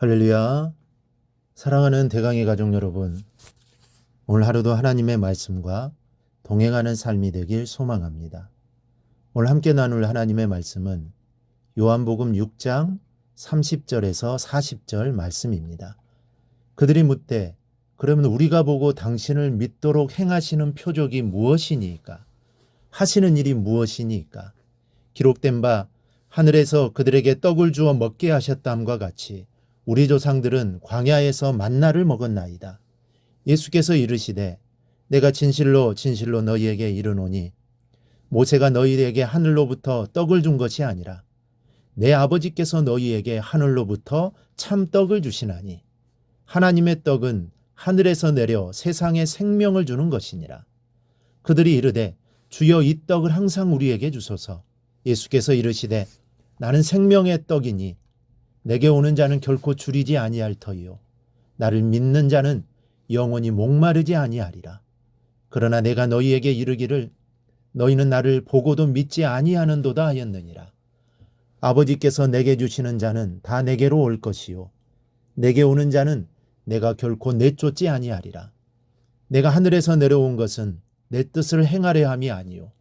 할렐루야. 사랑하는 대강의 가족 여러분, 오늘 하루도 하나님의 말씀과 동행하는 삶이 되길 소망합니다. 오늘 함께 나눌 하나님의 말씀은 요한복음 6장 30절에서 40절 말씀입니다. 그들이 묻되 그러면 우리가 보고 당신을 믿도록 행하시는 표적이 무엇이니까? 하시는 일이 무엇이니까? 기록된 바 하늘에서 그들에게 떡을 주어 먹게 하셨다함과 같이 우리 조상들은 광야에서 만나를 먹었나이다. 예수께서 이르시되 내가 진실로 진실로 너희에게 이르노니 모세가 너희에게 하늘로부터 떡을 준 것이 아니라 내 아버지께서 너희에게 하늘로부터 참 떡을 주시나니 하나님의 떡은 하늘에서 내려 세상에 생명을 주는 것이니라. 그들이 이르되 주여 이 떡을 항상 우리에게 주소서. 예수께서 이르시되 나는 생명의 떡이니 내게 오는 자는 결코 줄이지 아니할 터이요 나를 믿는 자는 영원히 목마르지 아니하리라. 그러나 내가 너희에게 이르기를 너희는 나를 보고도 믿지 아니하는도다 하였느니라. 아버지께서 내게 주시는 자는 다 내게로 올 것이요 내게 오는 자는 내가 결코 내쫓지 아니하리라. 내가 하늘에서 내려온 것은 내 뜻을 행하려 함이 아니요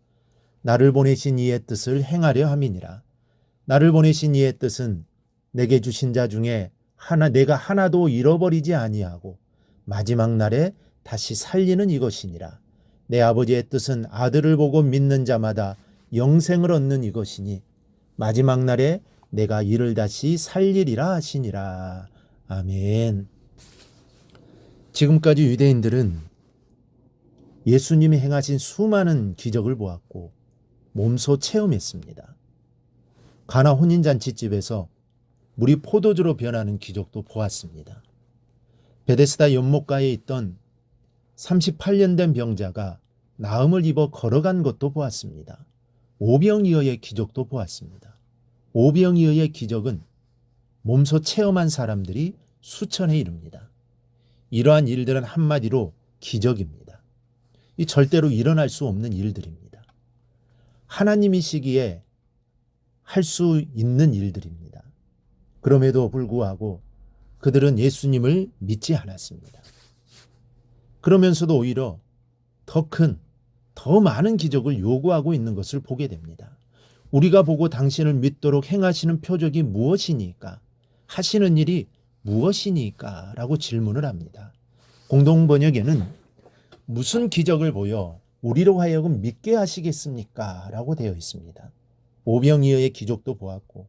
나를 보내신 이의 뜻을 행하려 함이니라. 나를 보내신 이의 뜻은 내게 주신 자 중에 내가 하나도 잃어버리지 아니하고 마지막 날에 다시 살리는 이것이니라. 내 아버지의 뜻은 아들을 보고 믿는 자마다 영생을 얻는 이것이니 마지막 날에 내가 이를 다시 살리리라 하시니라. 아멘. 지금까지 유대인들은 예수님이 행하신 수많은 기적을 보았고 몸소 체험했습니다. 가나 혼인잔치집에서 물이 포도주로 변하는 기적도 보았습니다. 베데스다 연못가에 있던 38년 된 병자가 나음을 입어 걸어간 것도 보았습니다. 오병이어의 기적도 보았습니다. 오병이어의 기적은 몸소 체험한 사람들이 수천에 이릅니다. 이러한 일들은 한마디로 기적입니다. 이 절대로 일어날 수 없는 일들입니다. 하나님이시기에 할 수 있는 일들입니다. 그럼에도 불구하고 그들은 예수님을 믿지 않았습니다. 그러면서도 오히려 더 큰, 더 많은 기적을 요구하고 있는 것을 보게 됩니다. 우리가 보고 당신을 믿도록 행하시는 표적이 무엇이니까? 하시는 일이 무엇이니까? 라고 질문을 합니다. 공동번역에는 무슨 기적을 보여 우리로 하여금 믿게 하시겠습니까? 라고 되어 있습니다. 오병이어의 기적도 보았고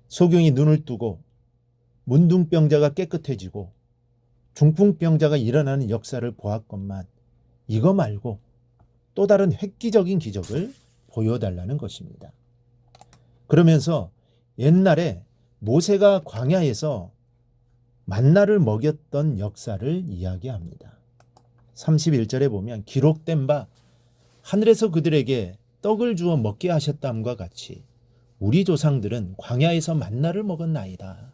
소경이 눈을 뜨고 문둥병자가 깨끗해지고 중풍병자가 일어나는 역사를 보았건만 이거 말고 또 다른 획기적인 기적을 보여달라는 것입니다. 그러면서 옛날에 모세가 광야에서 만나를 먹였던 역사를 이야기합니다. 31절에 보면 기록된 바 하늘에서 그들에게 떡을 주어 먹게 하셨다함과 같이 우리 조상들은 광야에서 만나를 먹었나이다.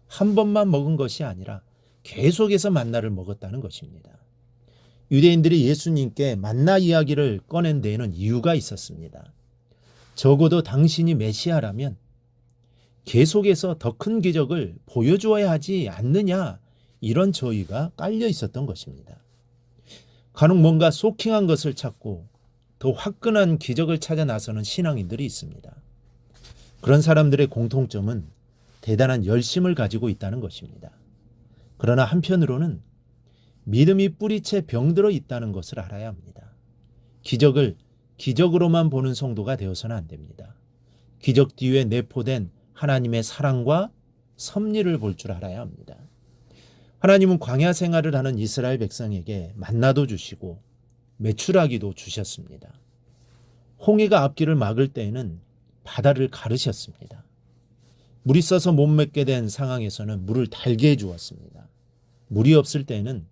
한 번만 먹은 것이 아니라 계속해서 만나를 먹었다는 것입니다. 유대인들이 예수님께 만나 이야기를 꺼낸 데에는 이유가 있었습니다. 적어도 당신이 메시아라면 계속해서 더 큰 기적을 보여주어야 하지 않느냐, 이런 저의가 깔려 있었던 것입니다. 간혹 뭔가 쇼킹한 것을 찾고 더 화끈한 기적을 찾아 나서는 신앙인들이 있습니다. 그런 사람들의 공통점은 대단한 열심을 가지고 있다는 것입니다. 그러나 한편으로는 믿음이 뿌리채 병들어 있다는 것을 알아야 합니다. 기적을 기적으로만 보는 성도가 되어서는 안 됩니다. 기적 뒤에 내포된 하나님의 사랑과 섭리를 볼 줄 알아야 합니다. 하나님은 광야 생활을 하는 이스라엘 백성에게 만나도 주시고 메추라기도 주셨습니다. 홍해가 앞길을 막을 때에는 바다를 가르셨습니다. 물이 써서 못 맺게 된 상황에서는 물을 달게 해주었습니다. 물이 없을 때에는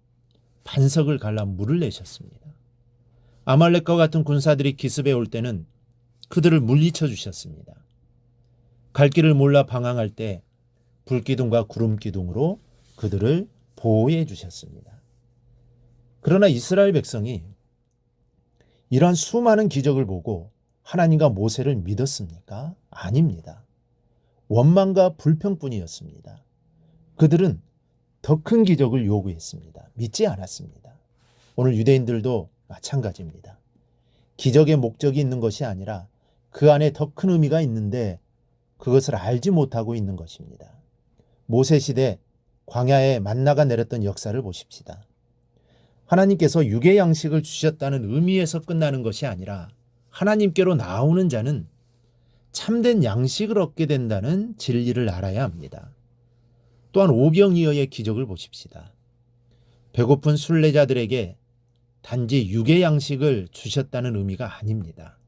반석을 갈라 물을 내셨습니다. 아말렉과 같은 군사들이 기습해 올 때는 그들을 물리쳐 주셨습니다. 갈 길을 몰라 방황할 때 불기둥과 구름기둥으로 그들을 보호해 주셨습니다. 그러나 이스라엘 백성이 이러한 수많은 기적을 보고 하나님과 모세를 믿었습니까? 아닙니다. 원망과 불평뿐이었습니다. 그들은 더 큰 기적을 요구했습니다. 믿지 않았습니다. 오늘 유대인들도 마찬가지입니다. 기적의 목적이 있는 것이 아니라 그 안에 더 큰 의미가 있는데 그것을 알지 못하고 있는 것입니다. 모세 시대 광야에 만나가 내렸던 역사를 보십시다. 하나님께서 육의 양식을 주셨다는 의미에서 끝나는 것이 아니라 하나님께로 나오는 자는 참된 양식을 얻게 된다는 진리를 알아야 합니다. 또한 오병이어의 기적을 보십시다. 배고픈 순례자들에게 단지 육의 양식을 주셨다는 의미가 아닙니다.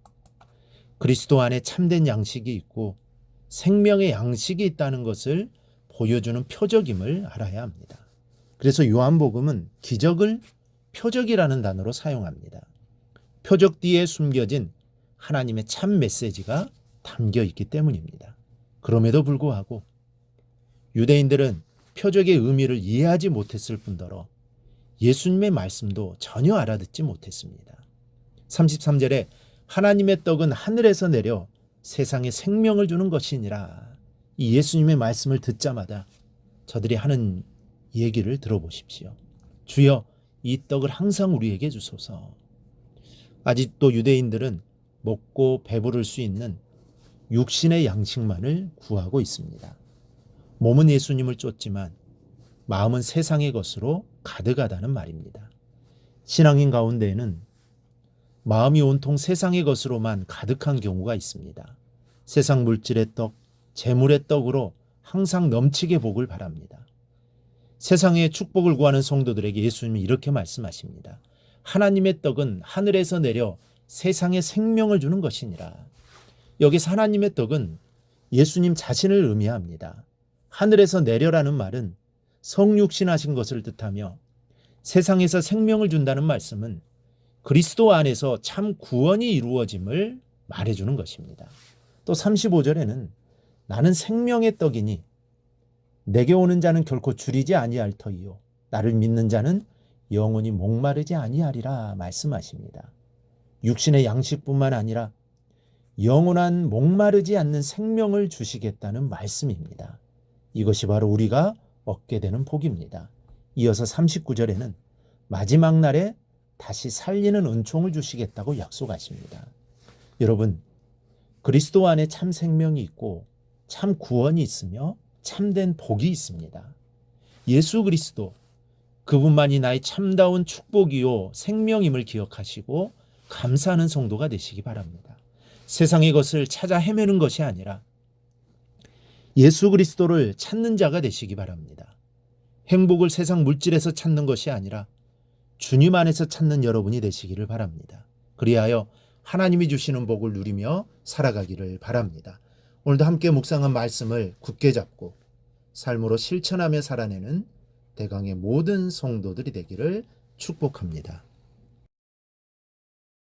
그리스도 안에 참된 양식이 있고 생명의 양식이 있다는 것을 보여주는 표적임을 알아야 합니다. 그래서 요한복음은 기적을 표적이라는 단어로 사용합니다. 표적 뒤에 숨겨진 하나님의 참 메시지가 담겨 있기 때문입니다. 그럼에도 불구하고 유대인들은 표적의 의미를 이해하지 못했을 뿐더러 예수님의 말씀도 전혀 알아듣지 못했습니다. 33절에 하나님의 떡은 하늘에서 내려 세상에 생명을 주는 것이니라. 이 예수님의 말씀을 듣자마자 저들이 하는 얘기를 들어보십시오. 주여, 이 떡을 항상 우리에게 주소서. 아직도 유대인들은 먹고 배부를 수 있는 육신의 양식만을 구하고 있습니다. 몸은 예수님을 쫓지만 마음은 세상의 것으로 가득하다는 말입니다. 신앙인 가운데에는 마음이 온통 세상의 것으로만 가득한 경우가 있습니다. 세상 물질의 떡, 재물의 떡으로 항상 넘치게 복을 바랍니다. 세상의 축복을 구하는 성도들에게 예수님이 이렇게 말씀하십니다. 하나님의 떡은 하늘에서 내려 세상에 생명을 주는 것이니라. 여기서 하나님의 떡은 예수님 자신을 의미합니다. 하늘에서 내려라는 말은 성육신하신 것을 뜻하며 세상에서 생명을 준다는 말씀은 그리스도 안에서 참 구원이 이루어짐을 말해주는 것입니다. 또 35절에는 나는 생명의 떡이니 내게 오는 자는 결코 줄이지 아니할 터이요 나를 믿는 자는 영원히 목마르지 아니하리라 말씀하십니다. 육신의 양식뿐만 아니라 영원한 목마르지 않는 생명을 주시겠다는 말씀입니다. 이것이 바로 우리가 얻게 되는 복입니다. 이어서 39절에는 마지막 날에 다시 살리는 은총을 주시겠다고 약속하십니다. 여러분, 그리스도 안에 참 생명이 있고 참 구원이 있으며 참된 복이 있습니다. 예수 그리스도, 그분만이 나의 참다운 축복이요 생명임을 기억하시고 감사하는 성도가 되시기 바랍니다. 세상의 것을 찾아 헤매는 것이 아니라 예수 그리스도를 찾는 자가 되시기 바랍니다. 행복을 세상 물질에서 찾는 것이 아니라 주님 안에서 찾는 여러분이 되시기를 바랍니다. 그리하여 하나님이 주시는 복을 누리며 살아가기를 바랍니다. 오늘도 함께 묵상한 말씀을 굳게 잡고 삶으로 실천하며 살아내는 대강의 모든 성도들이 되기를 축복합니다.